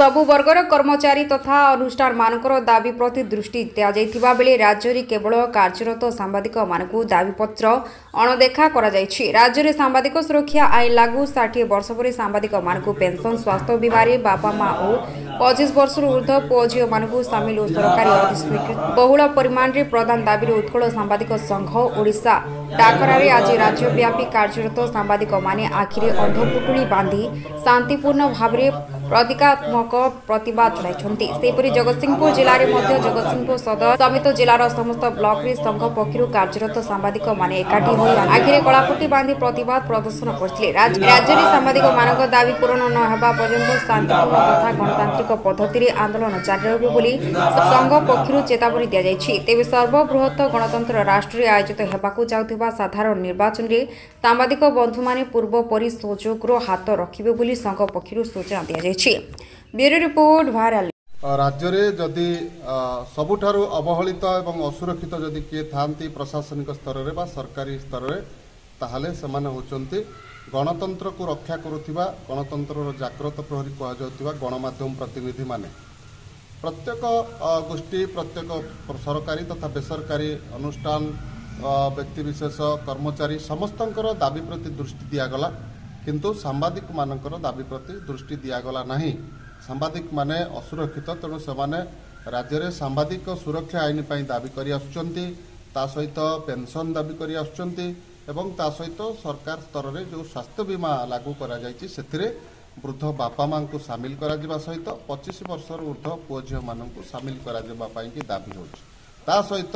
सबु वर्गर कर्मचारी तथा अनुष्ठान मानकर दाबी प्रति दृष्टि दिया बेले राज्य में केवल कार्यरत सांबादिक मानकु दाबीपत्र अणदेखा राज्य में सांबादिक सुरक्षा आईन लागू 60 वर्ष पर सांबादिक मानकु पेंशन स्वास्थ्य बीमा बापा माँ और 25 वर्ष ऊर्ध्व पुओ झील मानकु सामिल और सरकारी अधिस्वीकृत बहुल परिमाण में प्रदान दाबी उत्कल सांबादिक संघ ओडिशा डाकरारे आज राज्यव्यापी कार्यरत सांबादिक माने आखिरे अंधपुटुली बांधी शांतिपूर्ण भाव प्रतीकात्मक प्रतिवाद चलाई जगतसिंहपुर जिले में जगतसिंहपुर सदर समेत जिलार समस्त ब्लॉक रे संघ पक्षर कार्यरत सांबादिक माने एकाठी होई आखिरे कलापुटी बांधी प्रतिवाद प्रदर्शन करथिले। राज्य में सांबादिक मानक दाबी पूरण न हेबा पर्यंत शांतिपूर्ण तथा गणतांत्रिक पद्धति आंदोलन जारी रहबो बोली संघ पक्षर चेतावनी दिया जायछि। तेबे सर्वबृहत गणतंत्र राष्ट्र रे आयोजित हेबाकू जाउथिबा साधारण निर्वाचन रे सांबादिक बंधु माने पूर्व परि सहयोग हाथ रखिबे बोली संघ पक्षर सूचना दिया जायछि। Bureau report viral. राज्य में जदि सबुठारु अवहेलित एवं असुरक्षित जदि किए थांती प्रशासनिक स्तर रे बा सरकारी स्तर रे ताहले सेमाने होचंती गणतंत्र को रक्षा करुथिबा गणतंत्र जाग्रत प्रहरी कहा जाउथिबा गणमाध्यम प्रतिनिधि माने प्रत्येक गोष्ठी प्रत्येक सरकारी तथा बेसरकारी अनुष्ठान व्यक्तिविशेष कर्मचारी समस्तंकर दाबी प्रति दृष्टि दियागला किंतु सांबादिक मानकर दाबी प्रति दृष्टि दियागला नहीं। सांबादिक माने असुरक्षित तेणु से राज्य में सांबादिक सुरक्षा आईन पर दाबी करी आसुचंती ता सहित पेंशन दाबी करी आसुचंती एवं ता सहित सरकार स्तर में जो स्वास्थ्य बीमा लागू करा जायछि सेथिरे वृद्ध बापा मां को सामिल करा जिबा सहित 25 वर्ष ऊर्ध्व पुओ झील मानकु सामिल करा जिबा पई कि दाबी होछि ता सहित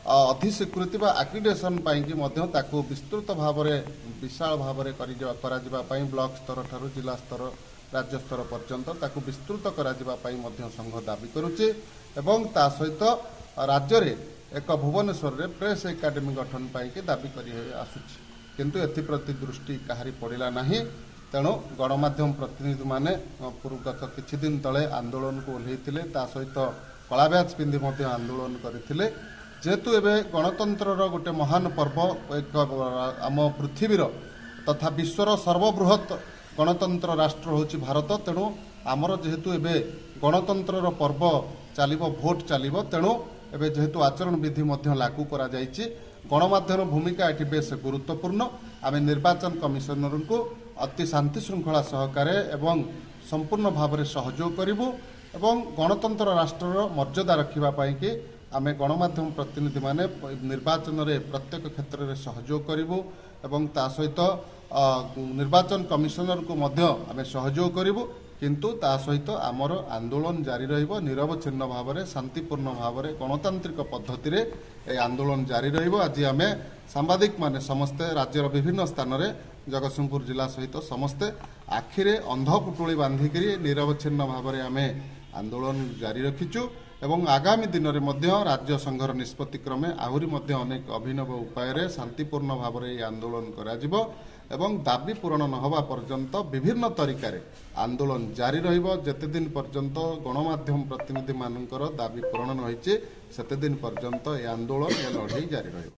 अधिस्वीकृति बा एक्रिडेशन पई कि मध्य ताकू विस्तृत भाव में विशाल भाव में करा जिबा पई ब्लॉक स्तर ठारू जिला स्तर राज्य स्तर पर्यंत ताकू विस्तृत करा जिबा पई मध्य संघ दाबी करुचे एवं ता सहित राज्य रे एक भुवनेश्वर रे प्रेस एकाडेमी गठन पई कि दाबी करी आसुछि किंतु एथि प्रति दृष्टि काहारी पड़िला नाही। तेणु गणमाध्यम प्रतिनिधि माने गत किछि दिन तले आंदोलन को ओल्हेइथिले ता सहित कला ब्याज पिंधि मध्य आंदोलन करथिले जेहेतु एबे गणतंत्रर गोटे महान पर्व एक आम पृथ्वीर तथा विश्वर सर्वबृहत गणतंत्र राष्ट्र होची भारत तेणु आमर जेहेतु एबे गणतंत्रर पर्व चलिबो भोट चलिबो तेणु एबे जेहेतु आचरण विधि मध्य लागू करा जायछि गणमाध्यम भूमिका एठी बेस गुरुत्वपूर्ण आमे निर्वाचन कमिशनर को अति शांति श्रृंखला सहकारे एवं संपूर्ण भाव में सहयोग करिबु एवं गणतंत्र राष्ट्रर मर्यादा रखिबा पई कि आमे गणमाध्यम प्रतिनिधि माने निर्वाचन रे प्रत्येक क्षेत्र में सहयोग करिबु एवं ता सहित निर्वाचन कमिशनर को मध्य आमे सहयोग करिबु किंतु ता सहित आमर आंदोलन जारी रहिबो निरवच्छिन्न भाव में शांतिपूर्ण भाव में गणतांत्रिक पद्धति रे ए आंदोलन जारी रहिबो। आज आमे सांबादिक माने समस्ते राज्यर विभिन्न स्थान रे जगतसिंहपुर जिला सहित समस्ते आखिरे अंधपुटुली बांधिकी निरवच्छिन्न भाव में आमे आंदोलन जारी रखिचु एवं आगामी दिन में राज्य संघर निष्पत्ति क्रमे आहुरी मध्य अनेक अभिनव उपाय शांतिपूर्ण भाव में आंदोलन करा एवं दाबी पूरण न होबा पर्यंत विभिन्न तरीकार आंदोलन जारी रहिबो जेते दिन पर्यंत गणमाध्यम प्रतिनिधि मानकर दाबी पूरण न होइचे सेते दिन पर्यंत ए आंदोलन ए लड़ाई जारी रहिबो।